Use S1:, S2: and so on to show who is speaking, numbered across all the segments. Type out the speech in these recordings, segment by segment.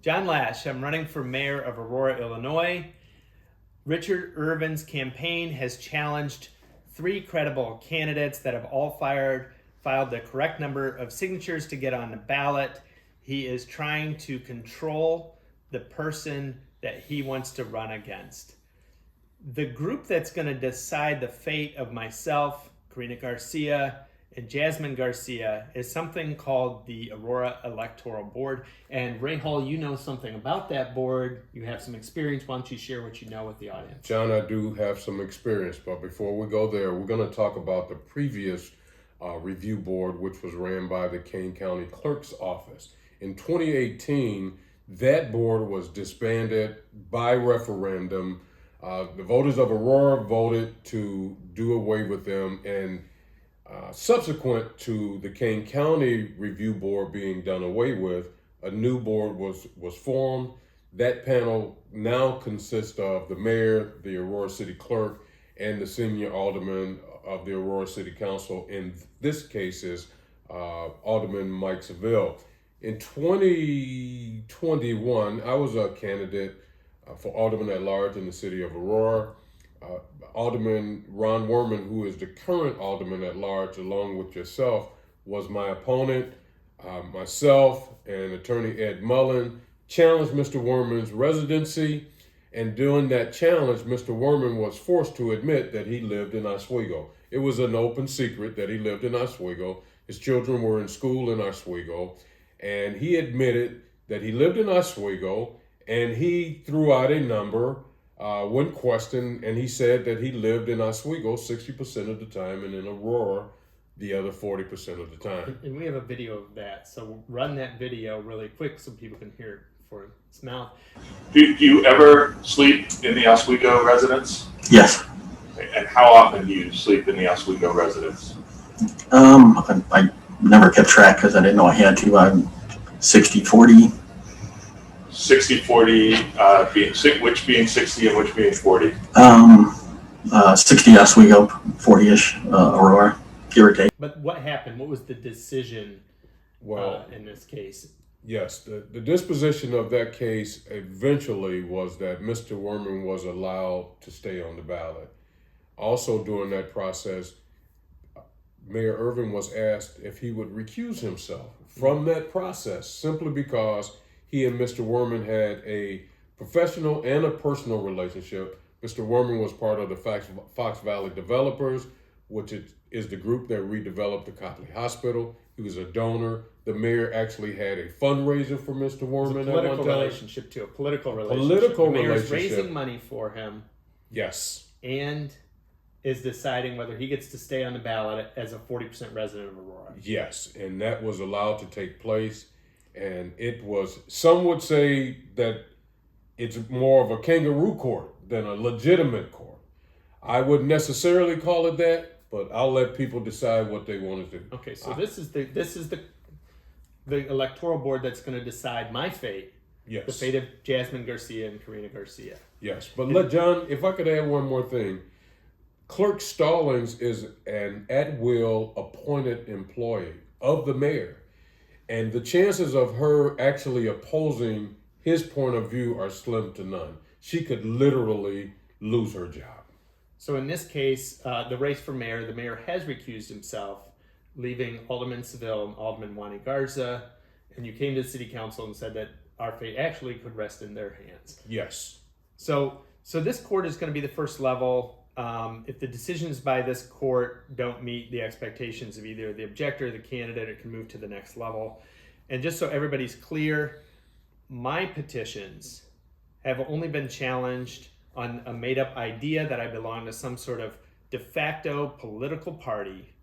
S1: John Laesch. I'm running for mayor of Aurora, Illinois. Richard Irvin's campaign has challenged 3 credible candidates that have all filed the correct number of signatures to get on the ballot. He is trying to control the person that he wants to run against. The group that's going to decide the fate of myself, Karina Garcia, and Jasmine Garcia is something called the Aurora Electoral Board. And Ray Hull, you know something about that board. You have some experience. Why don't you share what you know with the audience?
S2: John, I do have some experience, but before we go there, we're going to talk about the previous review board, which was ran by the Kane County Clerk's Office. In 2018, that board was disbanded by referendum. The voters of Aurora voted to do away with them, and subsequent to the Kane County Review Board being done away with, a new board was formed. That panel now consists of the mayor, the Aurora City Clerk, and the senior alderman of the Aurora City Council. In this case is Alderman Mike Seville. In 2021, I was a candidate for Alderman-at-Large in the city of Aurora. Alderman Ron Woerman, who is the current Alderman-at-Large, along with yourself, was my opponent. Myself and attorney Ed Mullen challenged Mr. Woerman's residency, and during that challenge, Mr. Woerman was forced to admit that he lived in Oswego. It was an open secret that he lived in Oswego. His children were in school in Oswego, and he admitted that he lived in Oswego, and he threw out a number when questioned, and he said that he lived in Oswego 60% of the time and in Aurora the other 40% of the time.
S1: And we have a video of that, so we'll run that video really quick so people can hear it for its mouth.
S3: Do you ever sleep in the Oswego residence?
S4: Yes.
S3: And how often do you sleep in the Oswego residence?
S4: I never kept track because I didn't know I had to. I'm 60-40.
S3: 60-40, which being 60 and which being 40?
S4: 60 Oswego, 40-ish Aurora, give or take.
S1: But what happened? What was the decision in this case?
S2: Yes, the disposition of that case eventually was that Mr. Woerman was allowed to stay on the ballot. Also during that process, Mayor Irvin was asked if he would recuse himself from that process simply because he and Mr. Woerman had a professional and a personal relationship. Mr. Woerman was part of the Fox Valley Developers, which is the group that redeveloped the Copley Hospital. He was a donor. The mayor actually had a fundraiser for Mr. Woerman at one time.
S1: A political relationship. The mayor's raising money for him.
S2: Yes.
S1: And is deciding whether he gets to stay on the ballot as a 40% resident of Aurora.
S2: Yes, and that was allowed to take place. And it was, some would say that it's more of a kangaroo court than a legitimate court. I wouldn't necessarily call it that, but I'll let people decide what they want to do.
S1: Okay, so this is the electoral board that's going to decide my fate.
S2: Yes.
S1: The fate of Jasmine Garcia and Karina Garcia.
S2: Yes, but John, if I could add one more thing. Clerk Stallings is an at-will appointed employee of the mayor. And the chances of her actually opposing his point of view are slim to none. She could literally lose her job.
S1: So in this case, the race for mayor, the mayor has recused himself, leaving Alderman Seville and Alderman Wani Garza, and you came to the city council and said that our fate actually could rest in their hands.
S2: Yes.
S1: So this court is going to be the first level. If the decisions by this court don't meet the expectations of either the objector or the candidate, it can move to the next level. And just so everybody's clear, my petitions have only been challenged on a made-up idea that I belong to some sort of de facto political party.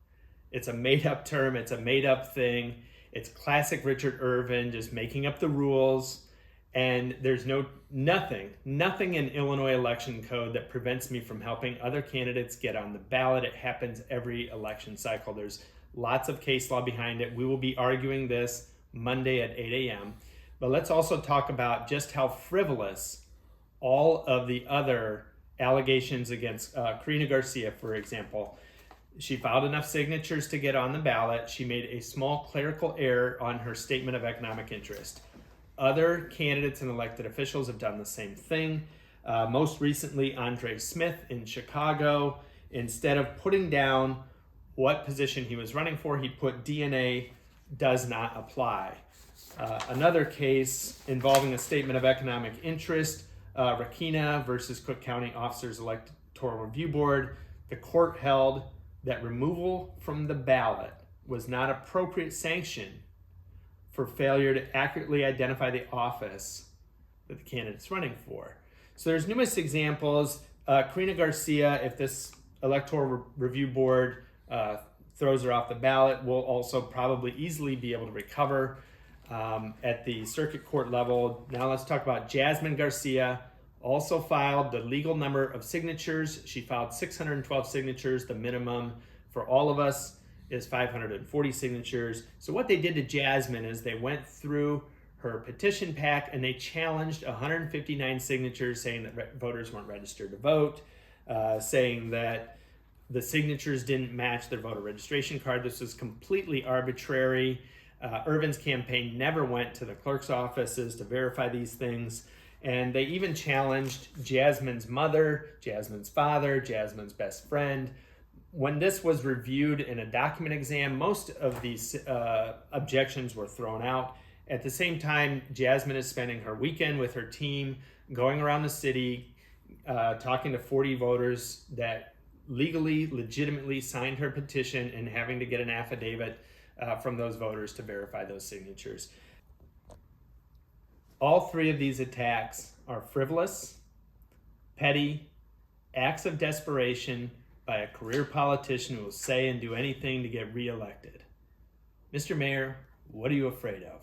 S1: It's a made-up term. It's a made-up thing. It's classic Richard Irvin just making up the rules. And there's nothing in Illinois election code that prevents me from helping other candidates get on the ballot. It happens every election cycle. There's lots of case law behind it. We will be arguing this Monday at 8 a.m. But let's also talk about just how frivolous all of the other allegations against Karina Garcia, for example. She filed enough signatures to get on the ballot. She made a small clerical error on her statement of economic interest. Other candidates and elected officials have done the same thing. Most recently, Andre Smith in Chicago, instead of putting down what position he was running for, he put DNA does not apply. Another case involving a statement of economic interest, Rakina versus Cook County Officers Electoral Review Board. The court held that removal from the ballot was not appropriate sanction for failure to accurately identify the office that the candidate's running for. So there's numerous examples. Karina Garcia, if this Electoral Review Board throws her off the ballot, will also probably easily be able to recover at the circuit court level. Now let's talk about Jasmine Garcia. Also filed the legal number of signatures. She filed 612 signatures. The minimum for all of us is 540 signatures. So what they did to Jasmine is they went through her petition pack and they challenged 159 signatures saying that voters weren't registered to vote, saying that the signatures didn't match their voter registration card. This was completely arbitrary. Irvin's campaign never went to the clerk's offices to verify these things. And they even challenged Jasmine's mother, Jasmine's father, Jasmine's best friend. When this was reviewed in a document exam, most of these objections were thrown out. At the same time, Jasmine is spending her weekend with her team, going around the city, talking to 40 voters that legally, legitimately signed her petition and having to get an affidavit from those voters to verify those signatures. All three of these attacks are frivolous, petty, acts of desperation by a career politician who will say and do anything to get reelected. Mr. Mayor, what are you afraid of?